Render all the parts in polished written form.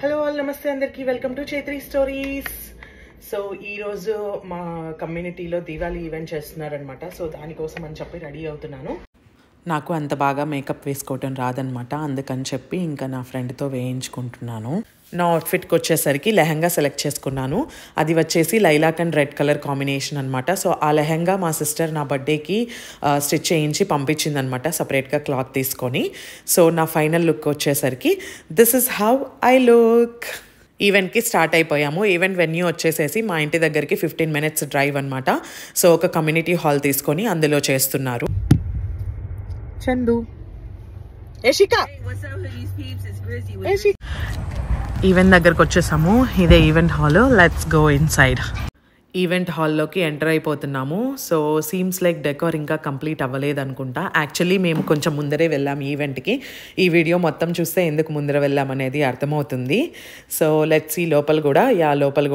Hello all నమస్తే అందరికీ welcome to Chaitri stories. So ఈరోజు మా కమ్యూనిటీలో దీవాళీ ఈవెంట్ చేస్తున్నారనమాట. సో దానికోసం అని చెప్పి రెడీ అవుతున్నాను. నాకు అంత బాగా మేకప్ వేసుకోవటం రాదనమాట, అందుకని చెప్పి ఇంకా నా ఫ్రెండ్తో వేయించుకుంటున్నాను. నా అవుట్ఫిట్కి వచ్చేసరికి లెహంగా సెలెక్ట్ చేసుకున్నాను. అది వచ్చేసి lilac and red colour combination అనమాట. సో ఆ లెహంగా మా సిస్టర్ నా బర్త్డేకి స్టిచ్ చేయించి పంపించింది అనమాట, సపరేట్గా క్లాత్ తీసుకొని. సో నా ఫైనల్ లుక్ వచ్చేసరికి this is how I look. ఈవెంట్కి స్టార్ట్ అయిపోయాము. ఈవెంట్ వెన్యూ వచ్చేసేసి మా ఇంటి దగ్గరికి 15 minutes డ్రైవ్ అనమాట. సో ఒక కమ్యూనిటీ హాల్ తీసుకొని అందులో చేస్తున్నారు. చందు ఈవెంట్ దగ్గరకు వచ్చేసాము. ఇదే event hall. Let's go inside. Event హాల్లోకి ఎంటర్ అయిపోతున్నాము. సో సీమ్స్ లైక్ డెకోర్ ఇంకా కంప్లీట్ అవ్వలేదు అనుకుంటా. యాక్చువల్లీ మేము కొంచెం ముందరే వెళ్ళాము ఈవెంట్కి. ఈ వీడియో మొత్తం చూస్తే ఎందుకు ముందర వెళ్ళామనేది అర్థమవుతుంది. సో లెట్స్ ఈ లోపల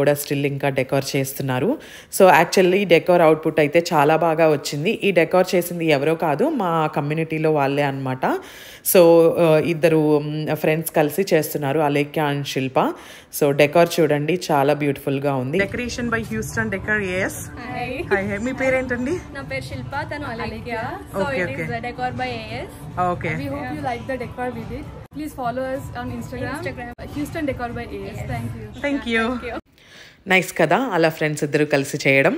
కూడా స్టిల్ ఇంకా డెకోర్ చేస్తున్నారు. సో యాక్చువల్లీ డెకోర్ అవుట్పుట్ అయితే చాలా బాగా వచ్చింది. ఈ డెకోర్ చేసింది ఎవరో కాదు, మా కమ్యూనిటీలో వాళ్ళే అనమాట. సో ఇద్దరు ఫ్రెండ్స్ కలిసి చేస్తున్నారు, Alekhya and Shilpa. So decor చూడండి, చాలా బ్యూటిఫుల్గా ఉంది. Decoration by Houston decor. yes. Hi. మీ పేరేంటండి? నా పేరు శిల్ప, తను Alekhya. So it is decor by AS. Okay. We hope you like the decor we did. Please follow us on Instagram. Houston Decor by AS. Thank you. Nice కదా అలా friends ఇద్దరు కలిసి చేయడం.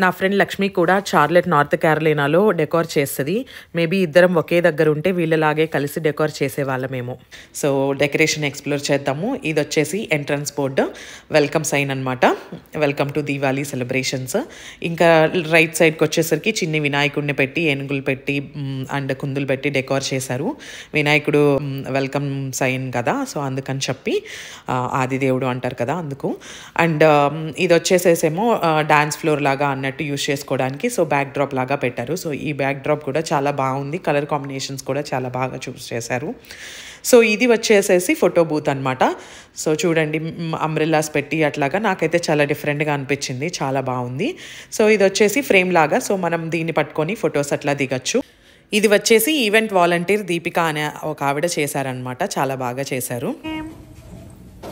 నా ఫ్రెండ్ లక్ష్మి కూడా చార్లెట్, నార్త్ క్యారోలినాలో డెకోర్ చేస్తుంది. Maybe ఇద్దరం ఒకే దగ్గర ఉంటే వీళ్ళలాగే కలిసి డెకోర్ చేసేవాళ్ళమేమో. సో డెకరేషన్ ఎక్స్ప్లోర్ చేద్దాము. ఇది వచ్చేసి ఎంట్రన్స్ బోర్డు, వెల్కమ్ సైన్ అనమాట. Welcome to Diwali celebrations. ఇంకా రైట్ సైడ్కి వచ్చేసరికి చిన్ని వినాయకుడిని పెట్టి, ఏనుగులు పెట్టి అండ్ కుందులు పెట్టి డెకోర్ చేశారు. వినాయకుడు వెల్కమ్ సైన్ కదా, సో అందుకని చెప్పి ఆదిదేవుడు అంటారు కదా, అందుకు. అండ్ ఇది వచ్చేసేసేమో డాన్స్ ఫ్లోర్ లాగా అన్నట్టు యూస్ చేసుకోవడానికి. సో బ్యాక్ డ్రాప్ లాగా పెట్టారు. సో ఈ బ్యాక్ డ్రాప్ కూడా చాలా బాగుంది. కలర్ కాంబినేషన్స్ కూడా చాలా బాగా చూస్ చేశారు. సో ఇది వచ్చేసేసి ఫోటో బూత్ అనమాట. సో చూడండి, అంబ్రెల్లాస్ పెట్టి అట్లాగా నాకైతే చాలా డిఫరెంట్గా అనిపించింది, చాలా బాగుంది. సో ఇది వచ్చేసి ఫ్రేమ్ లాగా, సో మనం దీన్ని పట్టుకొని ఫొటోస్ అట్లా దిగచ్చు. ఇది వచ్చేసి ఈవెంట్ వాలంటీర్ దీపిక అనే ఒక ఆవిడ చేశారనమాట, చాలా బాగా చేశారు.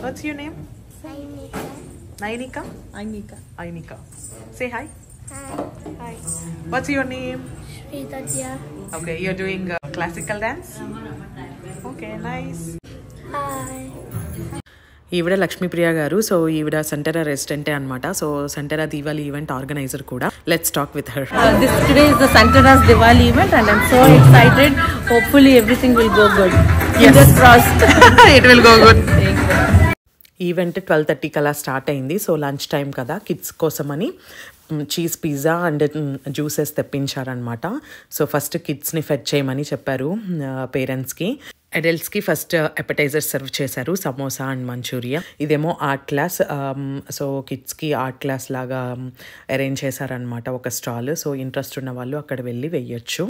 What's your name? Nainika? Ainika. Say hi. Hi. What's your name? Sridhya. Okay, you're doing classical dance? Okay, nice. Hi. ఈవిడ లక్ష్మీప్రియ గారు. సో ఈవిడ సెంటరా రెసిడెంటే అనమాట. సో సెంటరా దీవాళీ ఈవెంట్ ఆర్గనైజర్ కూడా. Let's talk with her. Today is the Santera's Diwali event and I'm so excited. Hopefully everything will go good. Fingers crossed. It will go good. Event 12:30 అలా start అయింది. So lunch time కదా, kids కోసమని cheese pizza and juices తెప్పించారనమాట. So first కిడ్స్ని fed చేయమని చెప్పారు పేరెంట్స్కి. అడల్ట్స్కి ఫస్ట్ అపెటైజర్ సర్వ్ చేశారు, సమోసా అండ్ మంచూరియా. ఇదేమో ఆర్ట్ క్లాస్. సో కిడ్స్కి ఆర్ట్ క్లాస్ లాగా అరేంజ్ చేశారనమాట ఒక స్టాల్. సో ఇంట్రెస్ట్ ఉన్న వాళ్ళు అక్కడ వెళ్ళి వెయ్యొచ్చు.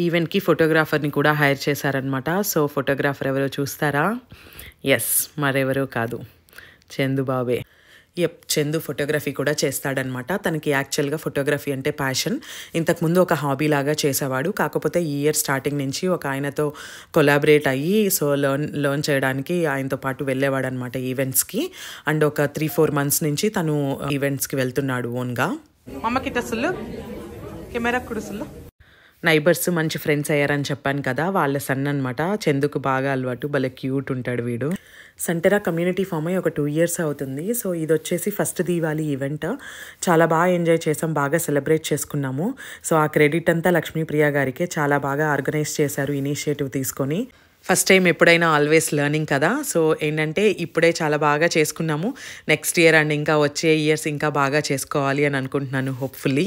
ఈవెంట్కి ఫోటోగ్రాఫర్ని కూడా హైర్ చేశారనమాట. సో ఫోటోగ్రాఫర్ ఎవరో చూస్తారా? ఎస్, మరెవరో కాదు, చందు బాబే. చందు ఫోటోగ్రఫీ కూడా చేస్తాడనమాట. తనకి యాక్చువల్గా ఫోటోగ్రఫీ అంటే ప్యాషన్. ఇంతకుముందు ఒక హాబీ లాగా చేసేవాడు, కాకపోతే ఈ ఇయర్ స్టార్టింగ్ నుంచి ఒక ఆయనతో కొలాబరేట్ అయ్యి సో లర్న్ చేయడానికి ఆయనతో పాటు వెళ్ళేవాడు అనమాట ఈవెంట్స్కి. అండ్ ఒక 3-4 months నుంచి తను ఈవెంట్స్కి వెళ్తున్నాడు ఓన్గా. అమ్మకి టసులు కెమెరా కుడుసులు. నైబర్స్ మంచి ఫ్రెండ్స్ అయ్యారని చెప్పాను కదా, వాళ్ళ సన్ అనమాట. చందుకు బాగా అలవాటు, భలే క్యూట్ ఉంటాడు వీడు. సెంటరా కమ్యూనిటీ ఫామ్ అయ్యి ఒక 2 years అవుతుంది. సో ఇది వచ్చేసి ఫస్ట్ దీవాళీ ఈవెంట్. చాలా బాగా ఎంజాయ్ చేసాం, బాగా సెలబ్రేట్ చేసుకున్నాము. సో ఆ క్రెడిట్ అంతా లక్ష్మీప్రియ గారికే. చాలా బాగా ఆర్గనైజ్ చేశారు ఇనిషియేటివ్ తీసుకొని. ఫస్ట్ టైం ఎప్పుడైనా ఆల్వేస్ లెర్నింగ్ కదా. సో ఏంటంటే ఇప్పుడే చాలా బాగా చేసుకున్నాము. నెక్స్ట్ ఇయర్ అండ్ ఇంకా వచ్చే ఇయర్స్ ఇంకా బాగా చేసుకోవాలి అని అనుకుంటున్నాను హోప్ఫుల్లీ.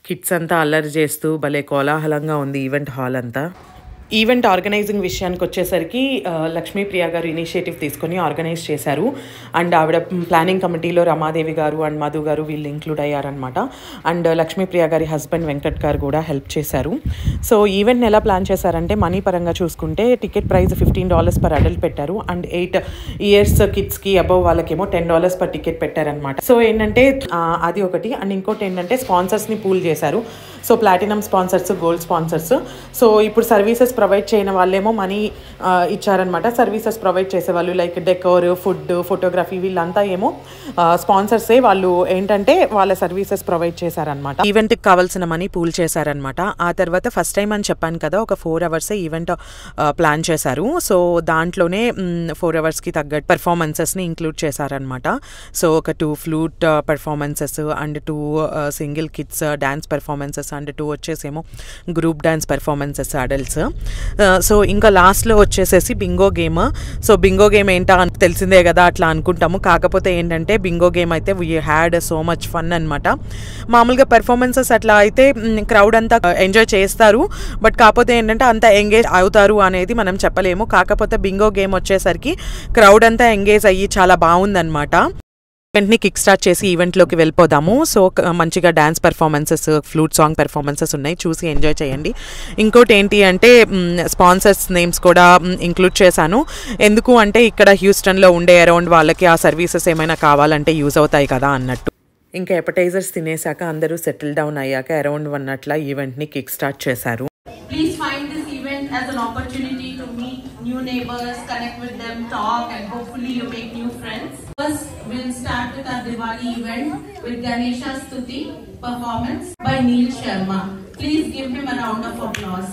కిడ్స్ అంతా అల్లరి చేస్తూ భలే కోలాహలంగా ఉంది ఈవెంట్ హాల్ అంతా. ఈవెంట్ ఆర్గనైజింగ్ విషయానికి వచ్చేసరికి లక్ష్మీప్రియ గారు ఇనిషియేటివ్ తీసుకొని ఆర్గనైజ్ చేశారు. అండ్ ఆవిడ ప్లానింగ్ కమిటీలో రమాదేవి గారు అండ్ మధు గారు వీళ్ళు ఇంక్లూడ్ అయ్యారనమాట. అండ్ లక్ష్మీప్రియ గారి హస్బెండ్ వెంకట్ గారు కూడా హెల్ప్ చేశారు. సో ఈవెంట్ని ఎలా ప్లాన్ చేశారంటే మనీ పరంగా చూసుకుంటే టికెట్ ప్రైస్ $15 per adult పెట్టారు. అండ్ 8 years కిడ్స్కి అబవ్ వాళ్ళకేమో $10 per ticket పెట్టారనమాట. సో ఏంటంటే అది ఒకటి. అండ్ ఇంకోటి ఏంటంటే స్పాన్సర్స్ని పూల్ చేశారు. So platinum sponsors, gold sponsors. So ఇప్పుడు సర్వీసెస్ ప్రొవైడ్ చేయని వాళ్ళేమో మనీ ఇచ్చారనమాట. సర్వీసెస్ ప్రొవైడ్ చేసేవాళ్ళు లైక్ డెకోర్, ఫుడ్, ఫోటోగ్రఫీ వీళ్ళంతా ఏమో స్పాన్సర్సే. వాళ్ళు ఏంటంటే వాళ్ళ సర్వీసెస్ ప్రొవైడ్ చేశారనమాట. ఈవెంట్కి కావాల్సిన మనీ పూల్ చేశారనమాట. ఆ తర్వాత ఫస్ట్ టైం అని చెప్పాను కదా, ఒక 4 hours ఈవెంట్ ప్లాన్ చేశారు. సో దాంట్లోనే 4 hours తగ్గట్టు పెర్ఫార్మెన్సెస్ని ఇంక్లూడ్ చేశారనమాట. సో ఒక 2 flute performances and 2 single kids dance performances and 2 వచ్చేసేమో group dance performances adults. So ఇంకా లాస్ట్లో వచ్చేసేసి bingo game. So bingo game ఏంటో తెలిసిందే కదా అట్లా అనుకుంటాము. కాకపోతే ఏంటంటే బింగో గేమ్ అయితే we had so much fun అనమాట. మామూలుగా పెర్ఫార్మెన్సెస్ అట్లా అయితే క్రౌడ్ అంతా ఎంజాయ్ చేస్తారు. బట్ కాకపోతే ఏంటంటే అంత ఎంగేజ్ అవుతారు అనేది మనం చెప్పలేము. కాకపోతే బింగో గేమ్ వచ్చేసరికి క్రౌడ్ అంతా ఎంగేజ్ అయ్యి చాలా బాగుందన్నమాట. ఈవెంట్ని కిక్ స్టార్ట్ చేసి ఈవెంట్లోకి వెళ్ళిపోదాము. సో మంచిగా dance performances, flute song performances ఉన్నాయి, చూసి ఎంజాయ్ చేయండి. ఇంకోటి ఏంటి అంటే స్పాన్సర్స్ నేమ్స్ కూడా ఇంక్లూడ్ చేశాను. ఎందుకు అంటే ఇక్కడ హ్యూస్టన్లో ఉండే అరౌండ్ వాళ్ళకి ఆ సర్వీసెస్ ఏమైనా కావాలంటే యూజ్ అవుతాయి కదా అన్నట్టు. ఇంకా ఎపటైజర్స్ తినేసాక అందరూ సెటిల్ డౌన్ అయ్యాక అరౌండ్ 1 అట్లా ఈవెంట్ని కిక్ స్టార్ట్ చేశారు. Please find this event as an opportunity to meet new neighbors, connect with them, talk, and hopefully you make new friends. First, we'll start with our Diwali event with Ganesha Stuti performance by Neil Sharma. Please give him a round of applause.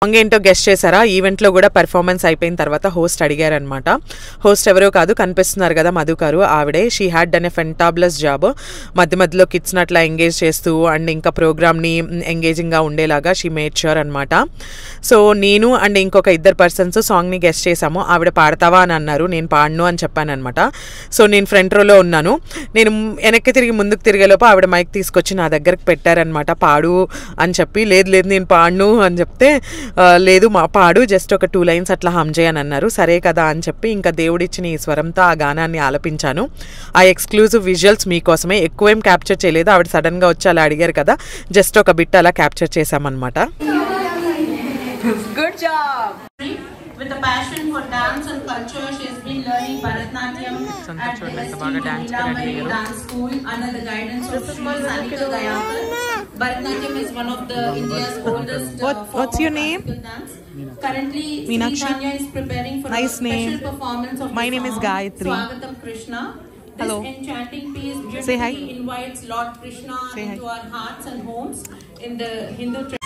Song ఏంటో guest చేశారా? ఈవెంట్లో కూడా performance అయిపోయిన తర్వాత host అడిగారనమాట. Host ఎవరో కాదు, కనిపిస్తున్నారు కదా మధు గారు, ఆవిడే. She had done a fantabulous job. మధ్య మధ్యలో కిడ్స్ని అట్లా ఎంగేజ్ చేస్తూ అండ్ ఇంకా ప్రోగ్రామ్ని ఎంగేజింగ్గా ఉండేలాగా షీ మేడ్ ష్యూర్ అనమాట. సో నేను అండ్ ఇంకొక 2 పర్సన్స్ సాంగ్ని గెస్ట్ చేశాము. ఆవిడ పాడతావా అని అన్నారు. నేను పాడను అని చెప్పాను అనమాట. సో నేను ఫ్రంట్ రోలో ఉన్నాను. నేను వెనక్కి తిరిగి ముందుకు తిరిగేలోపు ఆవిడ మైక్ తీసుకొచ్చి నా దగ్గరకు పెట్టారనమాట. పాడు అని చెప్పి, లేదు నేను పాడను అని చెప్తే, లేదు పాడు, జస్ట్ ఒక 2 lines అట్లా హమ్ చేయని అన్నారు. సరే కదా అని చెప్పి ఇంకా దేవుడిచ్చిన ఈ స్వరంతో ఆ గానాన్ని ఆలపించాను. ఆ ఎక్స్క్లూజివ్ విజువల్స్ మీకోసమే. ఎక్కువేం క్యాప్చర్ చేయలేదు, ఆవిడ సడన్గా వచ్చి అలా అడిగారు కదా, జస్ట్ ఒక బిట్ అలా capture చేశామన్నమాట. Good job. With a passion for dance and culture, she has been learning Bharatanatyam at the esteemed Leelabai Dance School under the guidance of Sri Sanika Gayakar. Bharatanatyam is one of the India's oldest What's your name? dance. Currently, Meenakshi. Tanya is preparing for Nice a special name. performance of My the name is song Gayatri. Swagatam Krishna. Hello. This enchanting piece Say hi. beautifully invites Lord Krishna Say hi. into our hearts and homes in the Hindu tradition.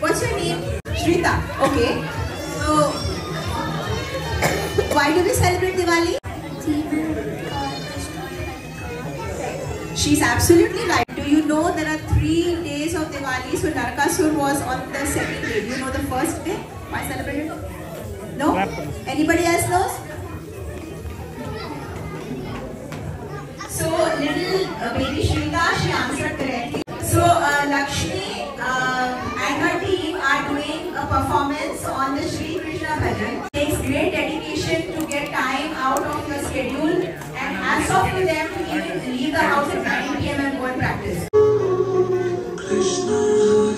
What's your name? Shrita. Okay. So, why do we celebrate Diwali? She's absolutely right. Do you know there are 3 days of Diwali? So Narakasur was on the 2nd day. Do you know the first day? Why celebrate it? No? Anybody else knows? So little baby Shrita, she answered correctly. performance on the Shri Krishna Bhajan. It takes great dedication to get time out of your schedule, and hats off to them to even leave the house at 9 p.m. and go and practice. Krishna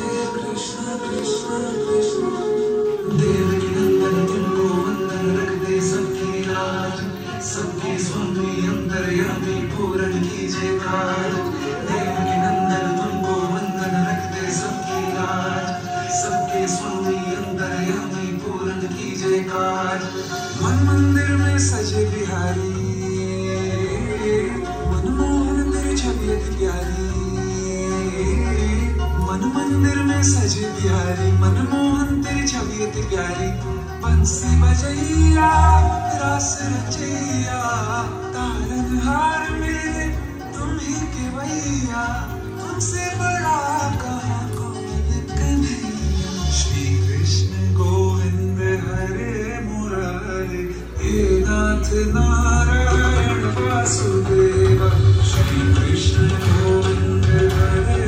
Hare Krishna Krishna Krishna Devaki Nandan Tumko Vandan Rakhde Sabki Raaj Sabke Swami Antaryami Puran Kije Kaaj Devaki Nandan Tumko Vandan Rakhde Sabki Raaj Sabke Swami Antaryami Puran Kije Kaaj Man Mandir Mein Saje Bihari Manmohan Teri Chabiyat Pyari मन मंदिर में सजे प्यारी मनमोहन तेरी छवियत प्यारी बंसी बजैया रास रचैया तारन हार मेरे तुम ही के भैया तुमसे बड़ा कहाँ कौन कन्हैया श्री कृष्ण गोविंद हरे मुरारे हे नाथ नारायण वासुदेव श्री कृष्ण गोविंद हरे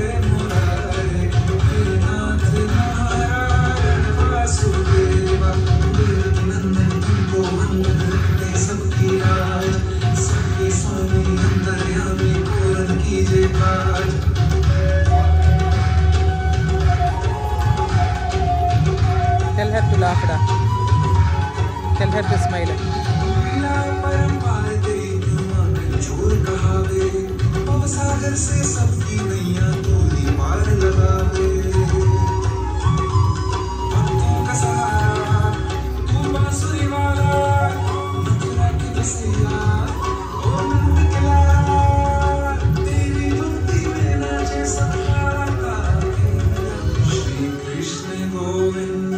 Tell her to laugh, da. Tell her to smile. सागर से सबकी नैया तूरी पार लगावे भक्तों का सहारा तू बांसुरी वाला मथुरा की बसैया ओ नंद के लाला तेरी भक्ति में नाचे सबका श्री कृष्ण गोविंद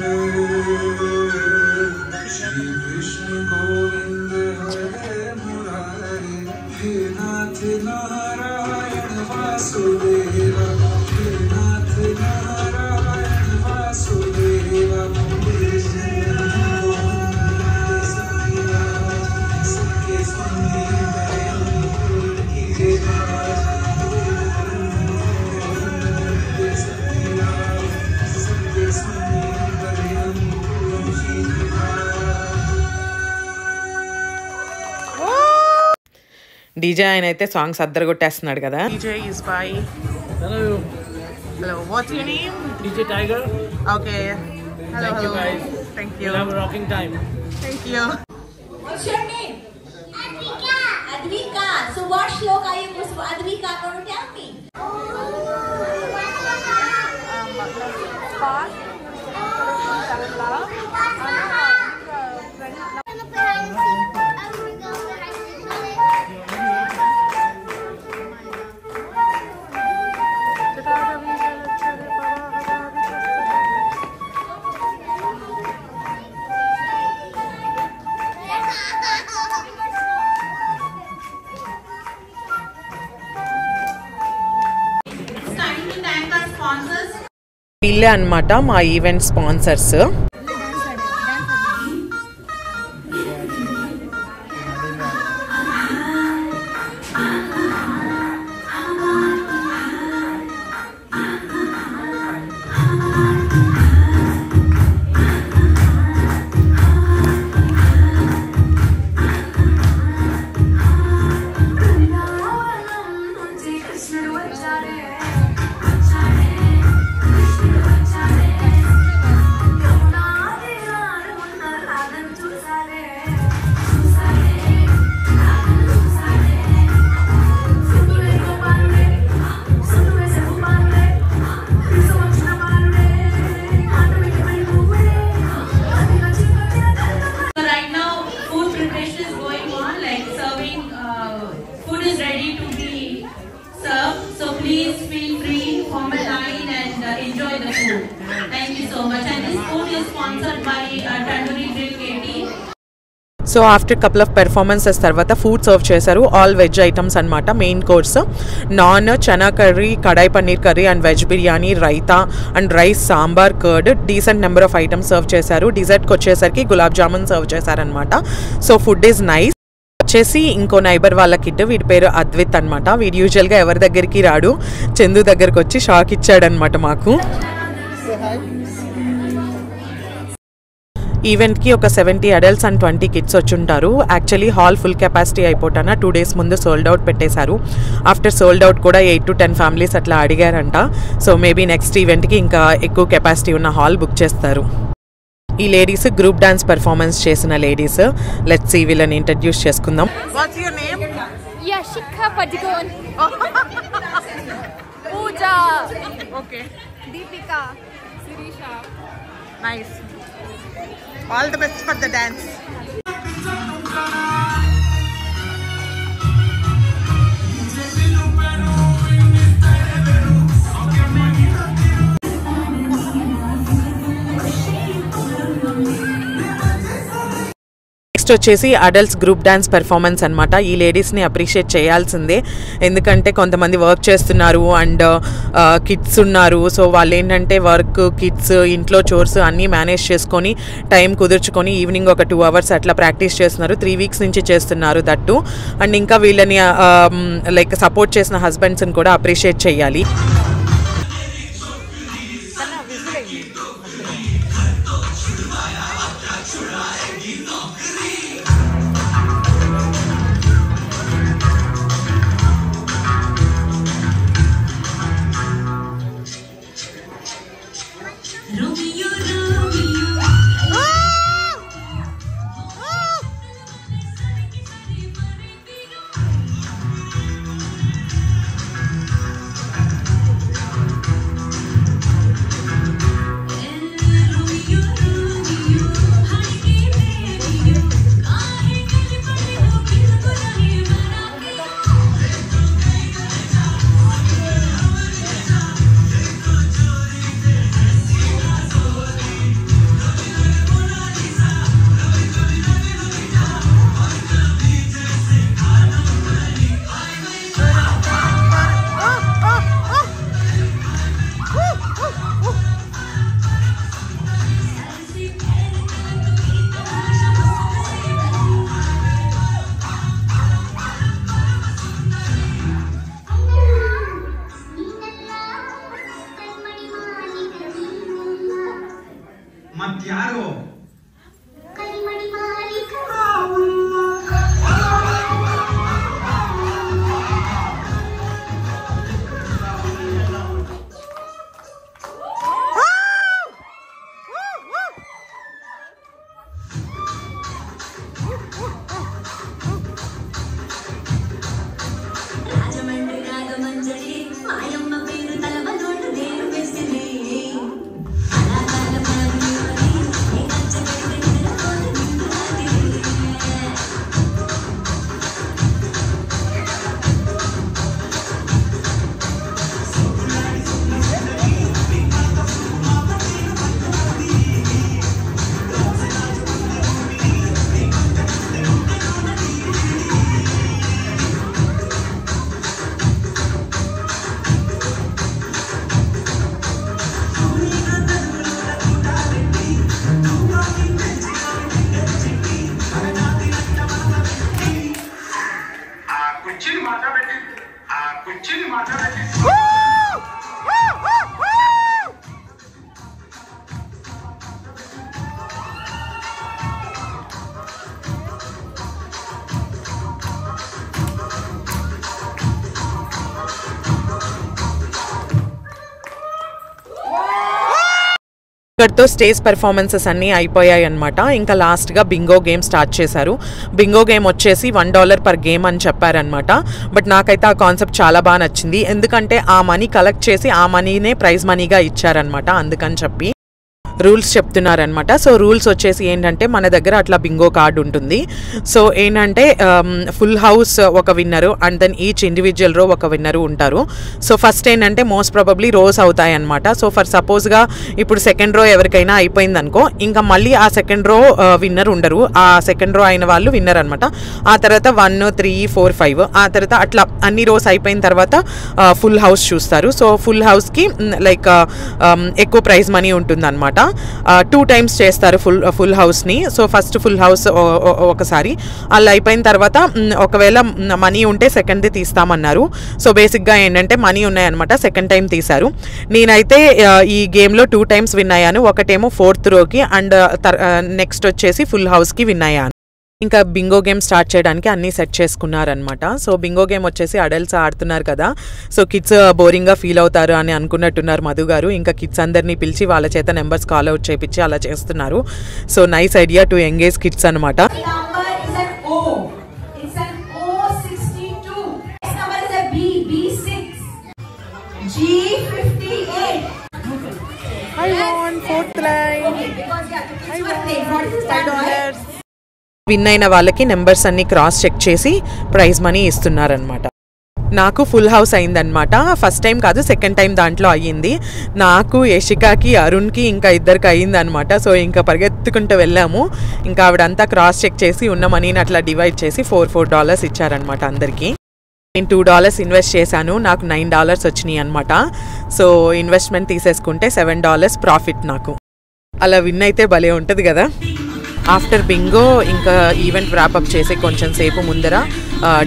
हरे मुरारे हे नाथ नारायण वासुदेव हे नाथ नारायण वासुदेव सबके स्वामी दयालु कीजिए सबके स्वामी दयालु డీజే ఆయన అయితే సాంగ్స్ అద్దరు కొట్టేస్తున్నాడు కదా. DJ is by Hello. Hello what's your name? DJ Tiger. Okay hello Thank you guys. Thank you We'll have a rocking time. Thank you. What's your name? Advika. Advika. So what shlok are you going to Advika going to tell me? వీళ్ళే అన్నమాట మా event sponsors. So after couple of performances తర్వాత food serve చేశారు. All veg items అనమాట. Main course non, chana curry, kadai paneer curry and veg biryani, raita and rice, sambar, curd, decent number of items serve చేశారు. డిజర్ట్కి వచ్చేసరికి gulab jamun serve చేశారనమాట. So food is nice. వచ్చేసి ఇంకో neighbour వాళ్ళ kid, వీడి పేరు అద్విత్ అనమాట. వీడు యూజువల్గా ఎవరి దగ్గరికి రాడు, చందు దగ్గరకు వచ్చి షాక్ ఇచ్చాడనమాట మాకు. ఈవెంట్కి ఒక 70 అడల్ట్స్ అండ్ 20 కిడ్స్ వచ్చుంటారు. యాక్చువల్లీ హాల్ ఫుల్ కెపాసిటీ అయిపోతాన 2 days ముందు సోల్డ్ అవుట్ పెట్టేశారు. ఆఫ్టర్ సోల్డ్ అవుట్ కూడా 8 to 10 ఫ్యామిలీస్ అట్లా అడిగారంట. సో మేబీ నెక్స్ట్ ఈవెంట్కి ఇంకా ఎక్కువ కెపాసిటీ ఉన్న హాల్ బుక్ చేస్తారు. ఈ లేడీస్ గ్రూప్ డాన్స్ పెర్ఫార్మెన్స్ చేసిన లేడీస్. లెట్స్ సీ వీళ్ళని ఇంట్రడ్యూస్ చేసుకుందాం. What's your name? Yashika Padikone. Pooja. Okay. Deepika. Sirisha. Nice. All the best for the dance. Next వచ్చేసి అడల్ట్స్ గ్రూప్ డాన్స్ పెర్ఫార్మెన్స్ అనమాట. ఈ లేడీస్ని appreciate చేయాల్సిందే, ఎందుకంటే కొంతమంది వర్క్ చేస్తున్నారు అండ్ కిడ్స్ ఉన్నారు. సో వాళ్ళు ఏంటంటే వర్క్, కిడ్స్, ఇంట్లో చోర్స్ అన్నీ మేనేజ్ చేసుకొని టైం కుదుర్చుకొని ఈవినింగ్ ఒక 2 hours అట్లా ప్రాక్టీస్ చేస్తున్నారు. 3 weeks నుంచి చేస్తున్నారు దట్టు. అండ్ ఇంకా వీళ్ళని లైక్ సపోర్ట్ చేసిన హస్బెండ్స్ని కూడా అప్రిషియేట్ చేయాలి. మధ్యారో ఇక్కడితో స్టేజ్ పెర్ఫార్మెన్సెస్ అన్నీ అయిపోయాయి అనమాట. ఇంకా లాస్ట్గా బింగో గేమ్ స్టార్ట్ చేశారు. బింగో గేమ్ వచ్చేసి $1 per game అని చెప్పారనమాట. బట్ నాకైతే ఆ కాన్సెప్ట్ చాలా బాగా నచ్చింది, ఎందుకంటే ఆ మనీ కలెక్ట్ చేసి ఆ మనీనే ప్రైజ్ మనీగా ఇచ్చారనమాట. అందుకని చెప్పి రూల్స్ చెప్తున్నారనమాట. సో రూల్స్ వచ్చేసి ఏంటంటే మన దగ్గర అట్లా బింగో కార్డు ఉంటుంది. సో ఏంటంటే ఫుల్ హౌస్ ఒక విన్నరు అండ్ దెన్ ఈచ్ ఇండివిజువల్ రో ఒక విన్నరు ఉంటారు. సో ఫస్ట్ ఏంటంటే మోస్ట్ ప్రాబబ్లీ రోస్ అవుతాయి అనమాట. సో ఫర్ సపోజ్గా ఇప్పుడు సెకండ్ రో ఎవరికైనా అయిపోయింది అనుకో, ఇంకా మళ్ళీ ఆ సెకండ్ రో విన్నర్ ఉండరు. ఆ సెకండ్ రో అయిన వాళ్ళు విన్నర్ అనమాట. ఆ తర్వాత 1, 3, 4, 5 ఆ తర్వాత అట్లా అన్ని రోస్ అయిపోయిన తర్వాత ఫుల్ హౌస్ చూస్తారు. సో ఫుల్ హౌస్కి లైక్ ఎక్కువ ప్రైజ్ మనీ ఉంటుంది అనమాట. 2 times చేస్తారు ఫుల్ హౌస్ని. సో ఫస్ట్ ఫుల్ హౌస్ ఒకసారి, అలా అయిపోయిన తర్వాత ఒకవేళ మనీ ఉంటే సెకండ్ది తీస్తామన్నారు. సో బేసిక్గా ఏంటంటే మనీ ఉన్నాయన్నమాట, సెకండ్ టైం తీశారు. నేనైతే ఈ గేమ్లో 2 times విన్ అయ్యాను. ఒకటేమో 4th రోకి అండ్ నెక్స్ట్ వచ్చేసి ఫుల్ హౌస్కి విన్ అయ్యాను. ఇంకా బింగో గేమ్ స్టార్ట్ చేయడానికి అన్నీ సెట్ చేసుకున్నారనమాట. సో బింగో గేమ్ వచ్చేసి అడల్ట్స్ ఆడుతున్నారు కదా, సో కిడ్స్ బోరింగ్గా ఫీల్ అవుతారు అని అనుకున్నట్టున్నారు మధు గారు. ఇంకా కిడ్స్ అందరినీ పిలిచి వాళ్ళ చేత నెంబర్స్ కాల్ అవుట్ చేయించి అలా చేస్తున్నారు. So nice idea to engage kids అనమాట. విన్ అయిన వాళ్ళకి నెంబర్స్ అన్ని క్రాస్ చెక్ చేసి ప్రైజ్ మనీ ఇస్తున్నారనమాట. నాకు ఫుల్ హౌస్ అయిందనమాట. ఫస్ట్ టైం కాదు, సెకండ్ టైం దాంట్లో అయ్యింది. నాకు యశికాకి అరుణ్కి ఇంకా ఇద్దరికి అయ్యిందనమాట. సో ఇంకా పరిగెత్తుకుంటూ వెళ్ళాము. ఇంకా ఆవిడంతా క్రాస్ చెక్ చేసి ఉన్న మనీని అట్లా డివైడ్ చేసి $4 ఇచ్చారనమాట అందరికీ. నేను $2 ఇన్వెస్ట్ చేశాను, నాకు $9 వచ్చినాయి అనమాట. సో ఇన్వెస్ట్మెంట్ తీసేసుకుంటే $7 ప్రాఫిట్ నాకు. అలా విన్ అయితే భలే ఉంటుంది కదా. ఆఫ్టర్ బింగో ఇంకా ఈవెంట్ ర్యాపప్ చేసి కొంచెం సేపు ముందర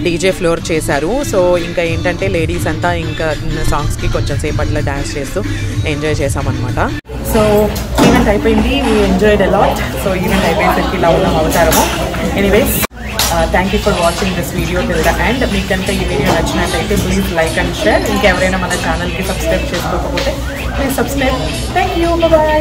డీజే ఫ్లోర్ చేశారు. సో ఇంకా ఏంటంటే లేడీస్ అంతా ఇంకా సాంగ్స్కి కొంచెం సేపు అట్లా డ్యాన్స్ చేస్తూ ఎంజాయ్ చేసామన్నమాట. సో ఈవెంట్ అయిపోయింది, we enjoyed a lot. So event అయిపోయేసరికి ఇలా ఉన్నాం అవతారము. Anyways thank you for watching this video till the end. మీకు కనుక ఈ వీడియో నచ్చినట్లయితే ప్లీజ్ లైక్ అండ్ షేర్. ఇంకెవరైనా మన ఛానల్కి సబ్స్క్రైబ్ చేసుకోకపోతే please subscribe. Thank you, bye.